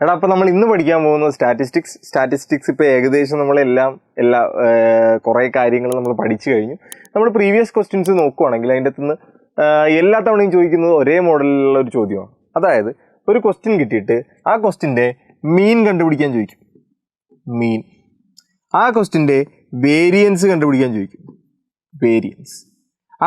എടാ അപ്പോൾ നമ്മൾ ഇന്ന് പഠിക്കാൻ പോകുന്നത് സ്റ്റാറ്റിസ്റ്റിക്സ് ഇപ്പോൾ ഏകദേശം നമ്മളെല്ലാം കുറേ കാര്യങ്ങൾ നമ്മൾ പഠിച്ചു കഴിഞ്ഞു. നമ്മൾ പ്രീവിയസ് ക്വസ്റ്റ്യൻസ് നോക്കുവാണെങ്കിൽ അതിൻ്റെ അകത്തുനിന്ന് എല്ലാ തവണയും ചോദിക്കുന്നത് ഒരേ മോഡലിലുള്ള ഒരു ചോദ്യമാണ്. അതായത് ഒരു ക്വസ്റ്റ്യൻ കിട്ടിയിട്ട് ആ ക്വസ്റ്റ്യൻ്റെ മീൻ കണ്ടുപിടിക്കാൻ ചോദിക്കും, മീൻ. ആ ക്വസ്റ്റ്യൻ്റെ വേരിയൻസ് കണ്ടുപിടിക്കാൻ ചോദിക്കും, വേരിയൻസ്.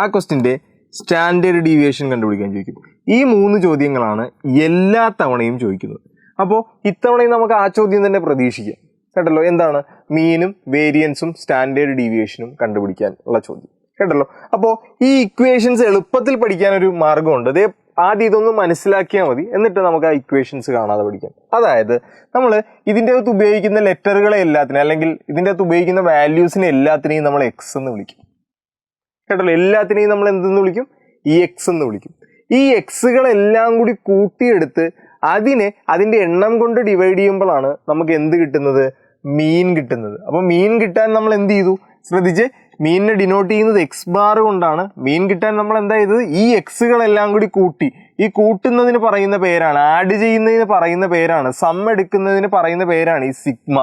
ആ ക്വസ്റ്റ്യൻ്റെ സ്റ്റാൻഡേർഡ് ഡീവിയേഷൻ കണ്ടുപിടിക്കാൻ ചോദിക്കും. ഈ 3 ചോദ്യങ്ങളാണ് എല്ലാ തവണയും ചോദിക്കുന്നത്. അപ്പോൾ ഇത്തവണയും നമുക്ക് ആ ചോദ്യം തന്നെ പ്രതീക്ഷിക്കാം കേട്ടല്ലോ. എന്താണ്? മീനും വേരിയൻസും സ്റ്റാൻഡേർഡ് ഡീവിയേഷനും കണ്ടുപിടിക്കാൻ ഉള്ള ചോദ്യം കേട്ടല്ലോ. അപ്പോൾ ഈ ഇക്വേഷൻസ് എളുപ്പത്തിൽ പഠിക്കാനൊരു മാർഗമുണ്ട്. അതേ ആദ്യം ഇതൊന്ന് മനസ്സിലാക്കിയാൽ മതി, എന്നിട്ട് നമുക്ക് ആ ഇക്വേഷൻസ് കാണാതെ പഠിക്കാം. അതായത് നമ്മൾ ഇതിൻ്റെ അകത്ത് ഉപയോഗിക്കുന്ന ലെറ്ററുകളെ എല്ലാത്തിനും, അല്ലെങ്കിൽ ഇതിൻ്റെ അകത്ത് ഉപയോഗിക്കുന്ന വാല്യൂസിനെ എല്ലാത്തിനെയും നമ്മൾ എക്സ് എന്ന് വിളിക്കും കേട്ടല്ലോ. എല്ലാത്തിനെയും നമ്മൾ എന്തെന്ന് വിളിക്കും? ഈ എക്സ് എന്ന് വിളിക്കും. ഈ എക്സുകളെല്ലാം കൂടി കൂട്ടിയെടുത്ത് അതിൻ്റെ എണ്ണം കൊണ്ട് ഡിവൈഡ് ചെയ്യുമ്പോഴാണ് നമുക്ക് എന്ത് കിട്ടുന്നത്? മീൻ കിട്ടുന്നത്. അപ്പോൾ മീൻ കിട്ടാൻ നമ്മൾ എന്ത് ചെയ്തു? ശ്രദ്ധിച്ച്, മീനിനെ ഡിനോട്ട് ചെയ്യുന്നത് എക്സ് ബാർ കൊണ്ടാണ്. മീൻ കിട്ടാൻ നമ്മൾ എന്താ ചെയ്തത്? ഈ എക്സുകളെല്ലാം കൂടി കൂട്ടി. ഈ കൂട്ടുന്നതിന് പറയുന്ന പേരാണ്, ആഡ് ചെയ്യുന്നതിന് പറയുന്ന പേരാണ്, സം എടുക്കുന്നതിന് പറയുന്ന പേരാണ് ഈ സിഗ്മ.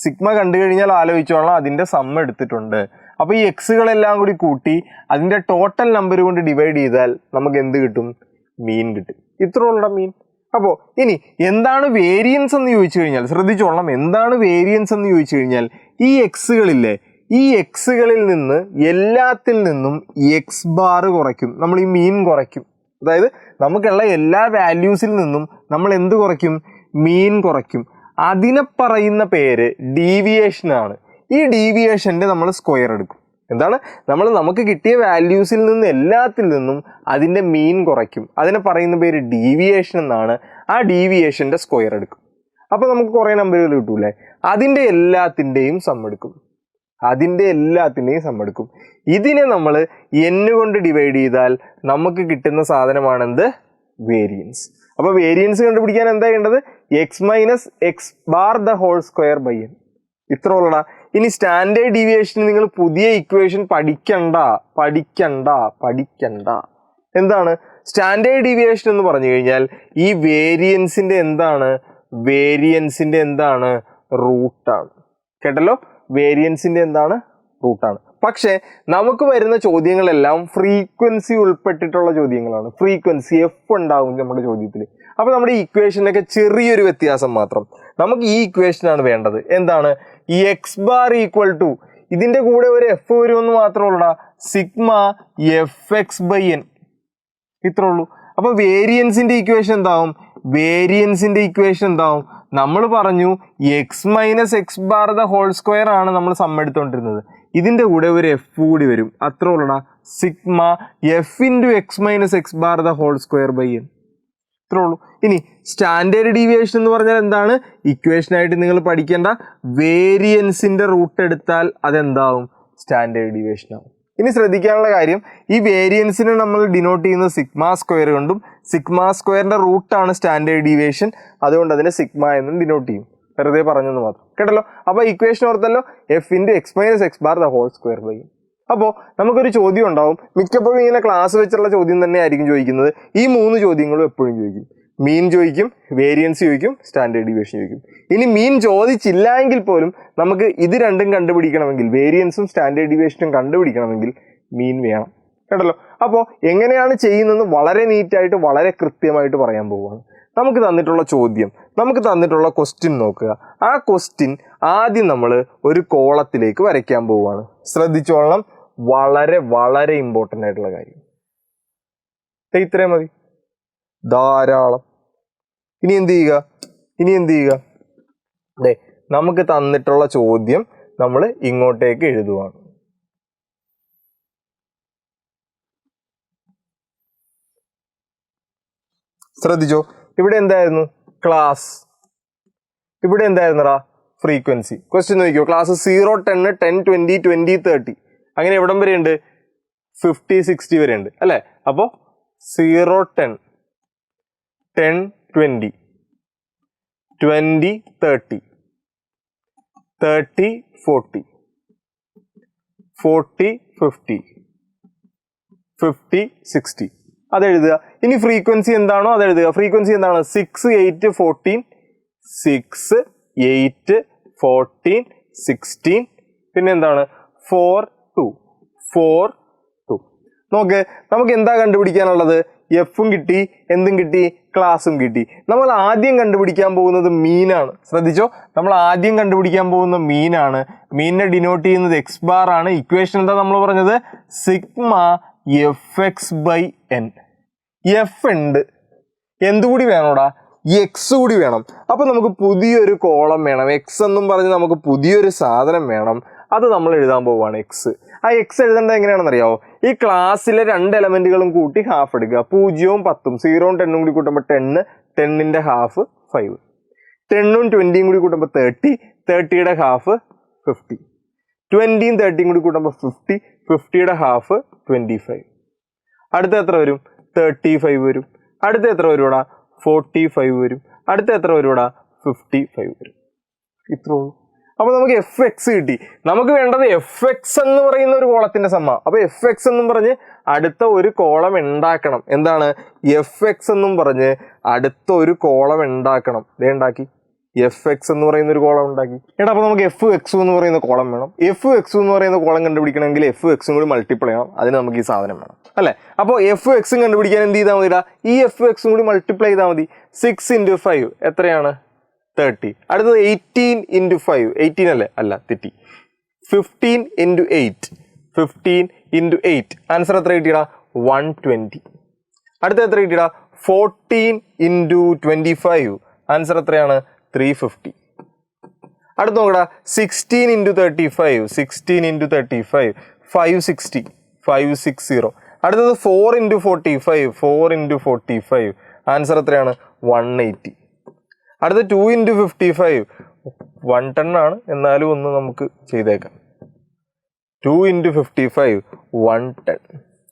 സിഗ്മ കണ്ടു കഴിഞ്ഞാൽ ആലോചിച്ചോളാം, അതിൻ്റെ സം എടുത്തിട്ടുണ്ട്. അപ്പോൾ ഈ എക്സുകളെല്ലാം കൂടി കൂട്ടി അതിൻ്റെ ടോട്ടൽ നമ്പർ കൊണ്ട് ഡിവൈഡ് ചെയ്താൽ നമുക്ക് എന്ത് കിട്ടും? മീൻ കിട്ടും. ഇത്രയുള്ള മീൻ. അപ്പോൾ ഇനി എന്താണ് വേരിയൻസ് എന്ന് ചോദിച്ചു കഴിഞ്ഞാൽ ശ്രദ്ധിച്ചോളണം. എന്താണ് വേരിയൻസ് എന്ന് ചോദിച്ചു കഴിഞ്ഞാൽ ഈ എക്സുകളില്ലേ, ഈ എക്സുകളിൽ നിന്ന് എല്ലാത്തിൽ നിന്നും എക്സ് ബാർ കുറയ്ക്കും. നമ്മൾ ഈ മീൻ കുറയ്ക്കും. അതായത് നമുക്കുള്ള എല്ലാ വാല്യൂസിൽ നിന്നും നമ്മൾ എന്ത് കുറയ്ക്കും? മീൻ കുറയ്ക്കും. അതിനെ പറയുന്ന പേര് ഡീവിയേഷനാണ്. ഈ ഡീവിയേഷൻ്റെ നമ്മൾ സ്ക്വയർ എടുക്കും. എന്താണ്? നമുക്ക് കിട്ടിയ വാല്യൂസിൽ നിന്ന് എല്ലാത്തിൽ നിന്നും അതിൻ്റെ മീൻ കുറയ്ക്കും. അതിനെ പറയുന്ന പേര് ഡീവിയേഷൻ എന്നാണ്. ആ ഡീവിയേഷൻ്റെ സ്ക്വയർ എടുക്കും. അപ്പോൾ നമുക്ക് കുറേ നമ്പറുകൾ കിട്ടൂലേ? അതിൻ്റെ എല്ലാത്തിൻ്റെയും സം എടുക്കും. ഇതിനെ നമ്മൾ n കൊണ്ട് ഡിവൈഡ് ചെയ്താൽ നമുക്ക് കിട്ടുന്ന സാധനമാണെന്ത്? വേരിയൻസ്. അപ്പോൾ വേരിയൻസ് കണ്ടുപിടിക്കാൻ എന്താ ചെയ്യേണ്ടത്? X minus x bar the whole square by n. ഇത്ര ഉള്ളടാ. ഇനി സ്റ്റാൻഡേർഡ് ഡീവിയേഷൻ നിങ്ങൾ പുതിയ ഇക്വേഷൻ പഠിക്കണ്ട. എന്താണ് സ്റ്റാൻഡേർഡ് ഡീവിയേഷൻ എന്ന് പറഞ്ഞു കഴിഞ്ഞാൽ ഈ വേരിയൻസിന്റെ എന്താണ്? റൂട്ടാണ് കേട്ടല്ലോ. വേരിയൻസിന്റെ എന്താണ്? റൂട്ടാണ്. പക്ഷേ നമുക്ക് വരുന്ന ചോദ്യങ്ങളെല്ലാം ഫ്രീക്വൻസി ഉൾപ്പെട്ടിട്ടുള്ള ചോദ്യങ്ങളാണ്. ഫ്രീക്വൻസി എഫ് ഉണ്ടാവും നമ്മുടെ ചോദ്യത്തിൽ. അപ്പോൾ നമ്മുടെ ഈ ഇക്വേഷനൊക്കെ ചെറിയൊരു വ്യത്യാസം മാത്രം. നമുക്ക് ഈ ഇക്വേഷനാണ് വേണ്ടത്. എന്താണ്? ഈ എക്സ് ബാർ ഈക്വൽ ടു ഇതിൻ്റെ കൂടെ ഒരു എഫ് വരുമെന്ന് മാത്രമുള്ള sigma f x by n. ഇത്രേ ഉള്ളൂ. അപ്പോൾ വേരിയൻസിൻ്റെ ഇക്വേഷൻ എന്താവും? നമ്മൾ പറഞ്ഞു x minus x bar the whole square ആണ് നമ്മൾ സം എടുത്തുകൊണ്ടിരുന്നത്. ഇതിൻ്റെ കൂടെ ഒരു എഫ് കൂടി വരും. അത്ര ഉള്ളടാ. Sigma f into x minus x bar the whole square by n. ഇത്രേ ഉള്ളൂ. ഇനി സ്റ്റാൻഡേർഡ് ഡീവിയേഷൻ എന്ന് പറഞ്ഞാൽ എന്താണ്? ഇക്വേഷനായിട്ട് നിങ്ങൾ പഠിക്കേണ്ട വേരിയൻസിൻ്റെ റൂട്ട് എടുത്താൽ അതെന്താവും? സ്റ്റാൻഡേർഡ് ഡീവിയേഷൻ ആവും. ഇനി ശ്രദ്ധിക്കാനുള്ള കാര്യം, ഈ വേരിയൻസിനെ നമ്മൾ ഡിനോട്ട് ചെയ്യുന്നത് സിഗ്മ സ്ക്വയർ കൊണ്ടും, സിഗ്മ സ്ക്വയറിൻ്റെ റൂട്ടാണ് സ്റ്റാൻഡേർഡ് ഡീവിയേഷൻ. അതുകൊണ്ട് അതിനെ സിഗ്മ എന്നും ഡിനോട്ട് ചെയ്യും. വെറുതെ പറഞ്ഞെന്ന് മാത്രം കേട്ടല്ലോ. അപ്പോൾ ഇക്വേഷൻ ഓർത്തല്ലോ, f into x minus x bar the whole square by. അപ്പോൾ നമുക്കൊരു ചോദ്യം ഉണ്ടാവും. മിക്കപ്പോഴും ഇങ്ങനെ ക്ലാസ് വെച്ചുള്ള ചോദ്യം തന്നെ ആയിരിക്കും ചോദിക്കുന്നത്. ഈ 3 ചോദ്യങ്ങളും എപ്പോഴും ചോദിക്കും. മീൻ ചോദിക്കും, വേരിയൻസ് ചോദിക്കും, സ്റ്റാൻഡേർഡ് ഡീവിയേഷൻ ചോദിക്കും. ഇനി മീൻ ചോദിച്ചില്ല എങ്കിൽ പോലും നമുക്ക് ഇത് രണ്ടും കണ്ടുപിടിക്കണമെങ്കിൽ, വേരിയൻസും സ്റ്റാൻഡേർഡ് ഡീവിയേഷനും കണ്ടുപിടിക്കണമെങ്കിൽ മീൻ വേണം കേട്ടല്ലോ. അപ്പോൾ എങ്ങനെയാണ് ചെയ്യുന്നതെന്ന് വളരെ നീറ്റായിട്ട് വളരെ കൃത്യമായിട്ട് പറയാൻ പോവുകയാണ്. നമുക്ക് തന്നിട്ടുള്ള ക്വസ്റ്റ്യൻ നോക്കുക. ആ ക്വസ്റ്റ്യൻ ആദ്യം നമ്മൾ ഒരു കോളത്തിലേക്ക് വരയ്ക്കാൻ പോവുകയാണ്. ശ്രദ്ധിച്ചോളണം, വളരെ വളരെ ഇമ്പോർട്ടൻ്റ് ആയിട്ടുള്ള കാര്യം. ഇത്രയും മതി, ധാരാളം. ഇനി എന്ത് ചെയ്യുക? നമുക്ക് തന്നിട്ടുള്ള ചോദ്യം നമ്മൾ ഇങ്ങോട്ടേക്ക് എഴുതുവാണ്. ശ്രദ്ധിച്ചോ, ഇവിടെ എന്തായിരുന്നു? ക്ലാസ്. ഇവിടെ എന്തായിരുന്നടാ? ഫ്രീക്വൻസി. ക്വസ്റ്റ്യൻ നോക്കിയോ, ക്ലാസ് 0, 10, 10, 20, 20, 30 അങ്ങനെ എവിടം വരെ ഉണ്ട്? 50, 60 വരെ ഉണ്ട് അല്ലേ? അപ്പോൾ 0, 10, 10, 20, 20, 30, 30, 40, 40, 50, 50, 60 അതെഴുതുക. ഇനി ഫ്രീക്വൻസി എന്താണോ അതെഴുതുക. ഫ്രീക്വൻസി എന്താണ്? 6, 8, 14, 6, 8, 14, 16, പിന്നെ എന്താണ് 4, 2, 4, 2. നോക്ക്, നമുക്ക് എന്താ കണ്ടുപിടിക്കാനുള്ളത്? എഫും കിട്ടി, എന്തും കിട്ടി, ക്ലാസ്സും കിട്ടി. നമ്മൾ ആദ്യം കണ്ടുപിടിക്കാൻ പോകുന്നത് മീനാണ്. ശ്രദ്ധിച്ചോ, നമ്മൾ ആദ്യം കണ്ടുപിടിക്കാൻ പോകുന്ന മീനാണ്. മീനിനെ ഡിനോട്ട് ചെയ്യുന്നത് എക്സ് ബാർ ആണ്. ഇക്വേഷൻ എന്താ നമ്മൾ പറഞ്ഞത്? Sigma f x by n. F ഉണ്ട്, എന്തുകൂടി വേണോടാ? എക്സ് കൂടി വേണം. അപ്പം നമുക്ക് പുതിയൊരു കോളം വേണം. എക്സ് എന്നും പറഞ്ഞ് നമുക്ക് പുതിയൊരു സാധനം വേണം. അത് നമ്മൾ എഴുതാൻ പോവുകയാണ് എക്സ്. ആ എക്സ് എഴുതേണ്ടത് എങ്ങനെയാണെന്ന് അറിയാമോ? ഈ ക്ലാസ്സിലെ 2 എലമെന്റുകളും കൂട്ടി ഹാഫ് എടുക്കുക. 0ഉം 10ഉം, 0ഉം 10ഉം കൂടി കൂട്ടുമ്പോൾ 10, 10ന്റെ ഹാഫ് 5, 10ഉം 20ഉം കൂടി കൂട്ടുമ്പോൾ 30, 30യുടെ ഹാഫ് 50, 20ഉം 30ഉം കൂടി കൂട്ടുമ്പോൾ 50, 50യുടെ ഹാഫ് 25. അടുത്ത എത്ര വരും? 35 വരും. അടുത്ത എത്ര വരുവാടാ? 45 വരും. അടുത്ത എത്ര വരുവാടാ? 55 വരും. ഇത്രേ ഉള്ളൂ. അപ്പൊ നമുക്ക് എഫ് എക്സ് കിട്ടി. നമുക്ക് വേണ്ടത് എഫ് എക്സ് എന്ന് പറയുന്ന ഒരു കോളത്തിന്റെ സമ്മ. അപ്പൊ എഫ് എക്സ് എന്നും പറഞ്ഞ് അടുത്ത ഒരു കോളം ഉണ്ടാക്കണം. എന്താണ്? എഫ് എക്സ് എന്നും പറഞ്ഞ് അടുത്ത ഒരു കോളം ഉണ്ടാക്കണം. ദേ ഉണ്ടാക്കി, എഫ് എക്സ് എന്ന് പറയുന്ന ഒരു കോളം ഉണ്ടാക്കി. എടാ, അപ്പൊ നമുക്ക് എഫ് എക്സ് എന്ന് പറയുന്ന കോളം വേണം. എഫ് എക്സ് എന്ന് പറയുന്ന കോളം കണ്ടുപിടിക്കണമെങ്കിൽ എഫ് എക്സും കൂടി മൾട്ടിപ്ലൈ ചെയ്യണം. അതിന് നമുക്ക് ഈ സാധനം വേണം, അല്ലെ? അപ്പോൾ എഫ് എക്സും കണ്ടുപിടിക്കാൻ എന്ത് ചെയ്താൽ മതിടാ? ഈ എഫ് എക്സും കൂടി മൾട്ടിപ്ലൈ ചെയ്താൽ മതി. 6 × 5 എത്രയാണ്? 30. അടുത്തത് 18 × 5, 18 അല്ലേ? അല്ല, തെറ്റി. 15 × 8, 15 × 8. ആൻസർ എത്ര കിട്ടിയടാ? 120. അടുത്ത എത്ര കിട്ടിയടാ? 14 × 25. ആൻസർ എത്രയാണ്? 350. അടുത്ത നോക്കടാ, 16 × 35, 16 × 35, 560, 560. അടുത്തത് 4 × 45, 4 × 45. ആൻസർ എത്രയാണ്? 180. അടുത്ത 2 × 55, 110 ആണ്, എന്നാലും ഒന്ന് നമുക്ക് ചെയ്തേക്കാം. 2 × 55, 110.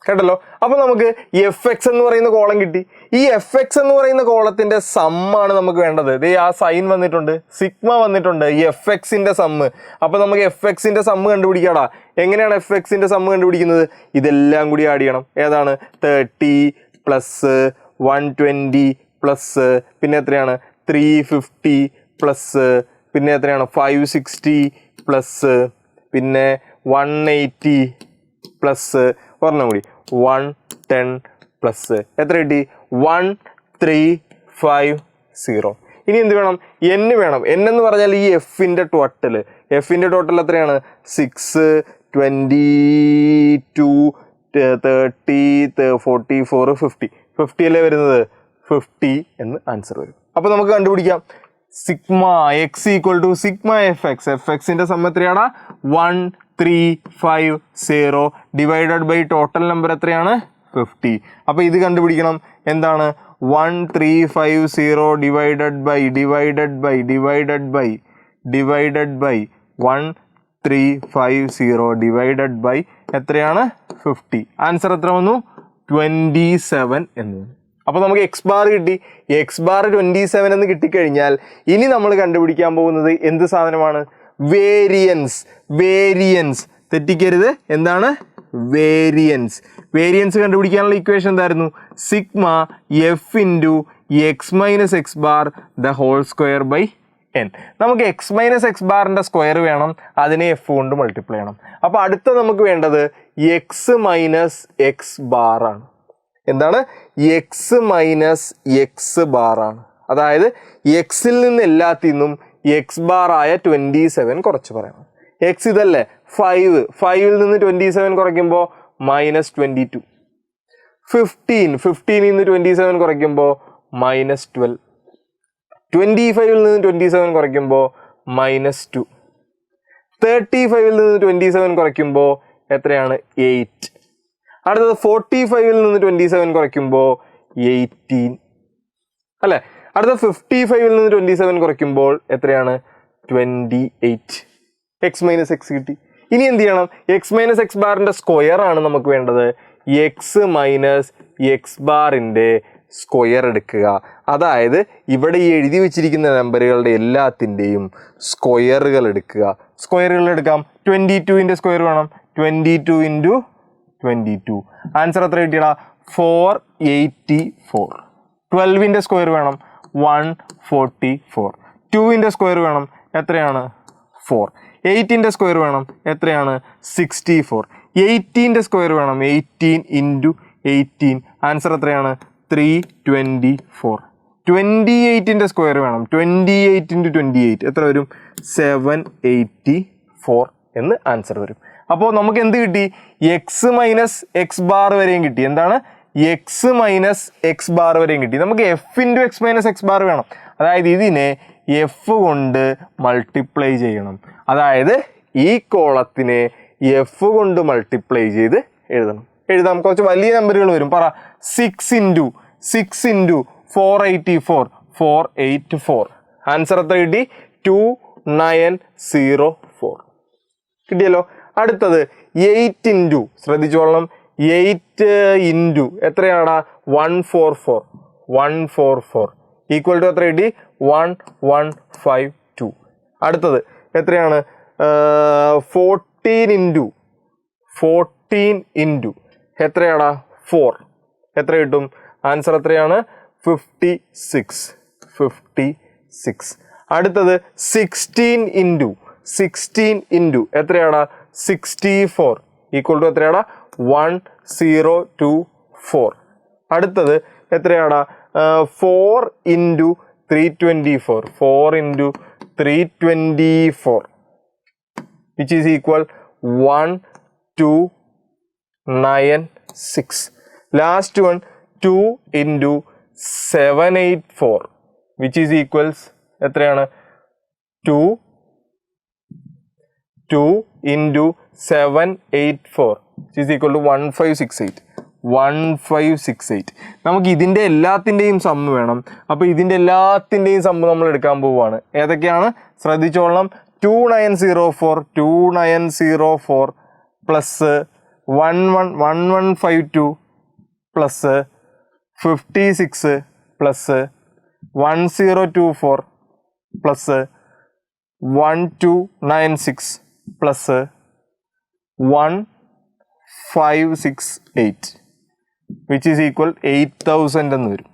കേട്ടല്ലോ? അപ്പൊ നമുക്ക് എഫ് എക്സ് എന്ന് പറയുന്ന കോളം കിട്ടി. ഈ എഫ് എക്സ് എന്ന് പറയുന്ന കോളത്തിന്റെ സമ്മാണ് നമുക്ക് വേണ്ടത്. ദേ ആ സൈൻ വന്നിട്ടുണ്ട്, സിഗ്മ വന്നിട്ടുണ്ട്, ഈ എഫ് എക്സിന്റെ സമ്മ്. അപ്പൊ നമുക്ക് എഫ് എക്സിന്റെ സമ്മ് കണ്ടുപിടിക്കാടാ. എങ്ങനെയാണ് എഫ് എക്സിന്റെ സമ്മ് കണ്ടുപിടിക്കുന്നത്? ഇതെല്ലാം കൂടി ആഡ് ചെയ്യണം. ഏതാണ്? 30 പ്ലസ് 120 പ്ലസ് പിന്നെ എത്രയാണ്? 350 പ്ലസ് പിന്നെ എത്രയാണ്? 560 പ്ലസ് പിന്നെ 180 പ്ലസ് ഒരെണ്ണം കൂടി 110 പ്ലസ് എത്ര കിട്ടി? 1350. ഇനി എന്ത് വേണം? എൻ വേണം. എൻ എന്ന് പറഞ്ഞാൽ ഈ എഫിന്റെ ടോട്ടൽ. എഫിന്റെ ടോട്ടൽ എത്രയാണ്? 6, 22, 30, 44, 50. 50 അല്ലേ വരുന്നത്? 50 എന്ന് ആൻസർ വരും. അപ്പൊ നമുക്ക് കണ്ടുപിടിക്കാം. Sigma x equal to sigma f x. F എക്സിന്റെ സമ്മ എത്രയാണ്? 1350 ഡിവൈഡഡ് ബൈ ടോട്ടൽ നമ്പർ എത്രയാണ്? 50. അപ്പൊ ഇത് കണ്ടുപിടിക്കണം. എന്താണ്? 1350 ഡിവൈഡഡ് ബൈ 1350 ഡിവൈഡഡ് ബൈ എത്രയാണ്? 50. ആൻസർ എത്ര വന്നു? 27 എന്ന്. അപ്പൊ നമുക്ക് എക്സ് ബാർ കിട്ടി. എക്സ് ബാർ 27 എന്ന് കിട്ടിക്കഴിഞ്ഞാൽ ഇനി നമ്മൾ കണ്ടുപിടിക്കാൻ പോകുന്നത് എന്ത് സാധനമാണ്? വേരിയൻസ്. വേരിയൻസ് തെറ്റിക്കരുത്. എന്താണ്? വേരിയൻസ്. വേരിയൻസ് കണ്ടുപിടിക്കാനുള്ള ഇക്വേഷൻ എന്തായിരുന്നു? Sigma f into x minus x bar the whole square by n. നമുക്ക് എക്സ് മൈനസ് എക്സ് ബാറിന്റെ സ്ക്വയർ വേണം, അതിനെ എഫ് കൊണ്ട് മൾട്ടിപ്ലൈ ചെയ്യണം. അപ്പൊ അടുത്ത നമുക്ക് വേണ്ടത് എക്സ് മൈനസ് എക്സ് ബാർ ആണ്. എന്താണ്? എക്സ് മൈനസ് എക്സ് ബാർ ആണ്. അതായത് എക്സിൽ നിന്ന് എല്ലാത്തിന്നും എക്സ് ബാർ ആയ 27 കുറച്ച് പറയണം. എക്സ് ഇതല്ലേ 5, 5ൽ നിന്ന് 27 കുറയ്ക്കുമ്പോൾ -22. 15ൽ നിന്ന് 27 കുറയ്ക്കുമ്പോൾ -12. 25ൽ നിന്ന് 27 കുറയ്ക്കുമ്പോൾ -2. 35ൽ നിന്ന് 27 കുറയ്ക്കുമ്പോൾ എത്രയാണ്? 8. അടുത്തത് 45ൽ നിന്ന് 27 കുറയ്ക്കുമ്പോൾ 18 അല്ലേ? അടുത്ത 55ൽ നിന്ന് 27 കുറയ്ക്കുമ്പോൾ എത്രയാണ്? 28. എക്സ് മൈനസ് എക്സ് കിട്ടി. ഇനി എന്ത് ചെയ്യണം? എക്സ് മൈനസ് എക്സ് ബാറിന്റെ സ്ക്വയർ ആണ് നമുക്ക് വേണ്ടത്. എക്സ് മൈനസ് എക്സ് ബാറിന്റെ സ്ക്വയർ എടുക്കുക. അതായത് ഇവിടെ ഈ എഴുതി വെച്ചിരിക്കുന്ന നമ്പറുകളുടെ എല്ലാത്തിൻ്റെയും സ്ക്വയറുകൾ എടുക്കുക. സ്ക്വയറുകൾ എടുക്കാം. 22ന്റെ സ്ക്വയർ വേണം. 22 × 22. ആൻസർ എത്ര കിട്ടിയടാ? 484. 12ന്റെ സ്ക്വയർ വേണം. 144. 2ൻ്റെ സ്ക്വയർ വേണം, എത്രയാണ് 4. 8ൻ്റെ സ്ക്വയർ വേണം, എത്രയാണ് 64. 18ൻ്റെ സ്ക്വയർ വേണം, 18 × 18, ആൻസർ എത്രയാണ് 324. 28ൻ്റെ സ്ക്വയർ വേണം, 28 × 28 എത്ര വരും 784 എന്ന് ആൻസർ വരും. അപ്പോൾ നമുക്ക് എന്ത് കിട്ടി? എക്സ് മൈനസ് എക്സ് ബാർ വരെയും കിട്ടി. എന്താണ്? എക്സ് മൈനസ് എക്സ് ബാർ വരെയും കിട്ടി. നമുക്ക് F into x minus x bar വേണം. അതായത് ഇതിനെ എഫ് കൊണ്ട് മൾട്ടിപ്ലൈ ചെയ്യണം. അതായത് ഈ കോളത്തിനെ എഫ് കൊണ്ട് മൾട്ടിപ്ലൈ ചെയ്ത് എഴുതണം. എഴുതാം, കുറച്ച് വലിയ നമ്പറുകൾ വരും. പറ. 6 × 484, 484. ആൻസർ എത്ര കിട്ടി? 2904 കിട്ടിയല്ലോ. അടുത്തത് 8 × ശ്രദ്ധിച്ചോളണം, 8 × എത്രയാടാ 144 ഈക്വൽ ടു എത്ര കിട്ടി? 1152. അടുത്തത് എത്രയാണ്? 14 × എത്രയാടാ 4 എത്ര കിട്ടും? ആൻസർ എത്രയാണ്? 56. അടുത്തത് 16 × എത്രയാടാ 64 ഈക്വൽ ടു എത്രയാടാ 1024. അടുത്തത് എത്രയാടാ 4 × 324, 4 × 324 which is equal 1296. Last one 2 × 784 which is equals എത്രയാണ് 2 × 784 which is equal to 1568. നമുക്ക് ഇതിൻ്റെ എല്ലാത്തിൻ്റെയും സമ്മ് വേണം. അപ്പോൾ ഇതിൻ്റെ എല്ലാത്തിൻ്റെയും സമ്മ് നമ്മൾ എടുക്കാൻ പോവുകയാണ്. ഏതൊക്കെയാണ്? ശ്രദ്ധിച്ചോളണം. 2904 plus 1152 plus 56 plus 1024 plus 1296 plus 1568 which is equal 8000 എന്ന് വരും.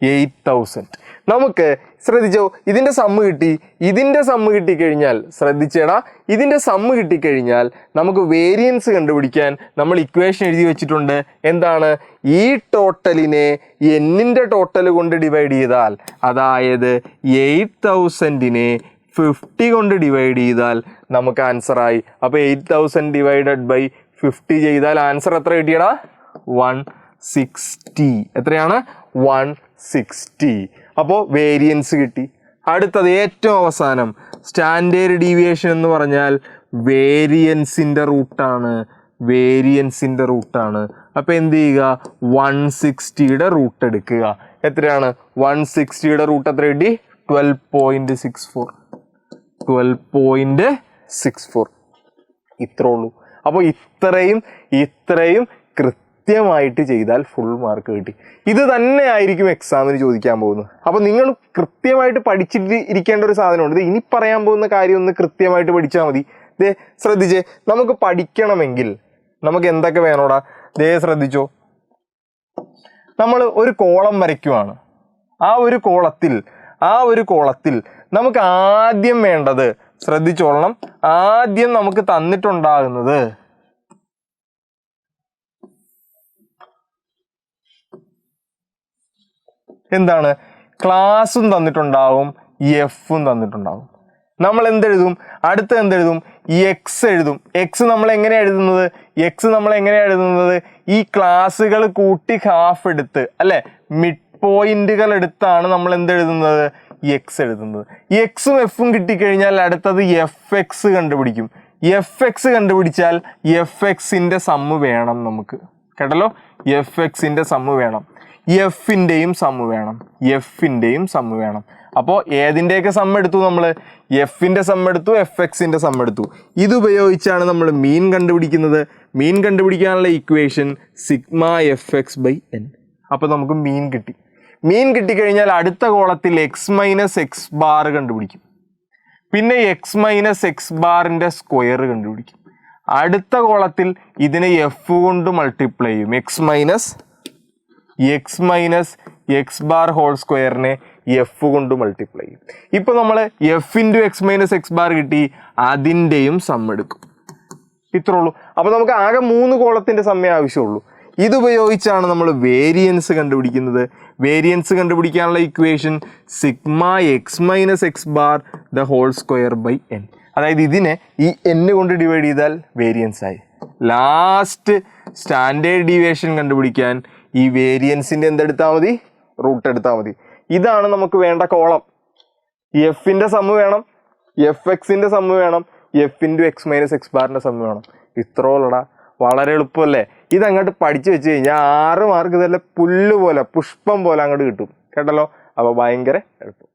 8000. നമുക്ക് ശ്രദ്ധിച്ചോ, ഇതിൻ്റെ സമ്മ് കിട്ടി. ഇതിൻ്റെ സമ്മ് കിട്ടിക്കഴിഞ്ഞാൽ ശ്രദ്ധിച്ചേടാ, ഇതിൻ്റെ സമ്മ് കിട്ടിക്കഴിഞ്ഞാൽ നമുക്ക് വേരിയൻസ് കണ്ടുപിടിക്കാൻ നമ്മൾ ഇക്വേഷൻ എഴുതി വെച്ചിട്ടുണ്ട്. എന്താണ്? ഈ ടോട്ടലിനെ എന്നിൻ്റെ ടോട്ടൽ കൊണ്ട് ഡിവൈഡ് ചെയ്താൽ, അതായത് 8000നെ 50 കൊണ്ട് ഡിവൈഡ് ചെയ്താൽ നമുക്ക് ആൻസറായി. അപ്പോൾ 8000 ഡിവൈഡഡ് ബൈ 50 ചെയ്താൽ ആൻസർ എത്ര കിട്ടിയടാ? 160. എത്രയാണ്? 160. അപ്പോൾ വേരിയൻസ് കിട്ടി. അടുത്തത് ഏറ്റവും അവസാനം സ്റ്റാൻഡേർഡ് ഡീവിയേഷൻ എന്ന് പറഞ്ഞാൽ വേരിയൻസിൻ്റെ റൂട്ടാണ്. അപ്പോൾ എന്ത് ചെയ്യുക? 160യുടെ റൂട്ട് എടുക്കുക. എത്രയാണ്? 160യുടെ റൂട്ട് എത്ര കിട്ടി? 12.64. ഇത്രേ ഉള്ളൂ. അപ്പോൾ ഇത്രയും കൃത്യമായിട്ട് ചെയ്താൽ ഫുൾ മാർക്ക് കിട്ടി. ഇത് തന്നെ ആയിരിക്കും എക്സാമിന് ചോദിക്കാൻ പോകുന്നത്. അപ്പോൾ നിങ്ങൾ കൃത്യമായിട്ട് പഠിച്ചിട്ട് ഇരിക്കേണ്ട ഒരു സാധനമുണ്ട്. ഇത് ഇനി പറയാൻ പോകുന്ന കാര്യം ഒന്ന് കൃത്യമായിട്ട് പഠിച്ചാൽ മതി. ദേ ശ്രദ്ധിച്ചേ, നമുക്ക് പഠിക്കണമെങ്കിൽ നമുക്ക് എന്തൊക്കെ വേണോടാ? ദേ ശ്രദ്ധിച്ചോ, നമ്മൾ ഒരു കോളം വരയ്ക്കുവാണ്. ആ ഒരു കോളത്തിൽ നമുക്ക് ആദ്യം വേണ്ടത്, ശ്രദ്ധിച്ചോളണം, ആദ്യം നമുക്ക് തന്നിട്ടുണ്ടാകുന്നത് എന്താണ്? ക്ലാസും തന്നിട്ടുണ്ടാവും, എഫും തന്നിട്ടുണ്ടാവും. നമ്മൾ എന്തെഴുതും? അടുത്ത് എന്തെഴുതും? എക്സ് എഴുതും. എക്സ് നമ്മൾ എങ്ങനെയാണ് എഴുതുന്നത്? ഈ ക്ലാസ്സുകൾ കൂട്ടി ഹാഫ് എടുത്ത്, അല്ലെ, മിഡ് പോയിന്റുകൾ എടുത്താണ് നമ്മൾ എന്തെഴുതുന്നത്? എക്സ് എഴുതുന്നത്. എക്സും എഫും കിട്ടിക്കഴിഞ്ഞാൽ അടുത്തത് എഫ് എക്സ് കണ്ടുപിടിക്കും. എഫ് എക്സ് കണ്ടുപിടിച്ചാൽ എഫ് എക്സിൻ്റെ സമ്മ് വേണം നമുക്ക്. കേട്ടല്ലോ? എഫ് എക്സിൻ്റെ സമ്മ് വേണം, എഫിൻ്റെയും സമ്മ് വേണം. അപ്പോൾ ഏതിൻ്റെയൊക്കെ സമ്മ് എടുത്തു? നമ്മൾ എഫിൻ്റെ സമ്മ് എടുത്തു, എഫ് എക്സിൻ്റെ സമ്മ് എടുത്തു. ഇതുപയോഗിച്ചാണ് നമ്മൾ മീൻ കണ്ടുപിടിക്കുന്നത്. മീൻ കണ്ടുപിടിക്കാനുള്ള ഇക്വേഷൻ σfx/n. അപ്പോൾ നമുക്ക് മീൻ കിട്ടി. മീൻ കിട്ടിക്കഴിഞ്ഞാൽ അടുത്ത കോളത്തിൽ എക്സ് മൈനസ് എക്സ് ബാർ കണ്ടുപിടിക്കും. പിന്നെ എക്സ് മൈനസ് എക്സ് ബാറിൻ്റെ സ്ക്വയർ കണ്ടുപിടിക്കും. അടുത്ത കോളത്തിൽ ഇതിനെ എഫ് കൊണ്ട് മൾട്ടിപ്ലൈ ചെയ്യും. X minus x bar whole സ്ക്വയറിനെ എഫ് കൊണ്ട് മൾട്ടിപ്ലൈ ചെയ്യും. ഇപ്പോൾ നമ്മൾ f into x minus x bar കിട്ടി, അതിൻ്റെയും സം എടുക്കും. ഇത്രേ ഉള്ളൂ. അപ്പോൾ നമുക്ക് ആകെ 3 കോളത്തിൻ്റെ സമ്മേ ആവശ്യമുള്ളൂ. ഇതുപയോഗിച്ചാണ് നമ്മൾ വേരിയൻസ് കണ്ടുപിടിക്കുന്നത്. വേരിയൻസ് കണ്ടുപിടിക്കാനുള്ള equation sigma x minus x bar the whole square by n. അതായത് ഇതിനെ ഈ n കൊണ്ട് ഡിവൈഡ് ചെയ്താൽ വേരിയൻസ് ആയി. ലാസ്റ്റ് സ്റ്റാൻഡേർഡ് ഡീവിയേഷൻ കണ്ടുപിടിക്കാൻ ഈ വേരിയൻസിൻ്റെ എന്തെടുത്താൽ മതി? റൂട്ട് എടുത്താൽ മതി. ഇതാണ് നമുക്ക് വേണ്ട കോളം. എഫിൻ്റെ സമ്മ് വേണം, എഫ് എക്സിൻ്റെ സമ്മ് വേണം, f into x minus x ബാറിൻ്റെ സമ്മ് വേണം. ഇത്രയുള്ളടാ, വളരെ എളുപ്പമല്ലേ? ഇതങ്ങോട്ട് പഠിച്ചു വെച്ച് കഴിഞ്ഞാൽ 6 മാർക്ക് തന്നെ പുല്ല് പോലെ പുഷ്പം പോലെ അങ്ങോട്ട് കിട്ടും കേട്ടല്ലോ. അപ്പോൾ ഭയങ്കര എളുപ്പം.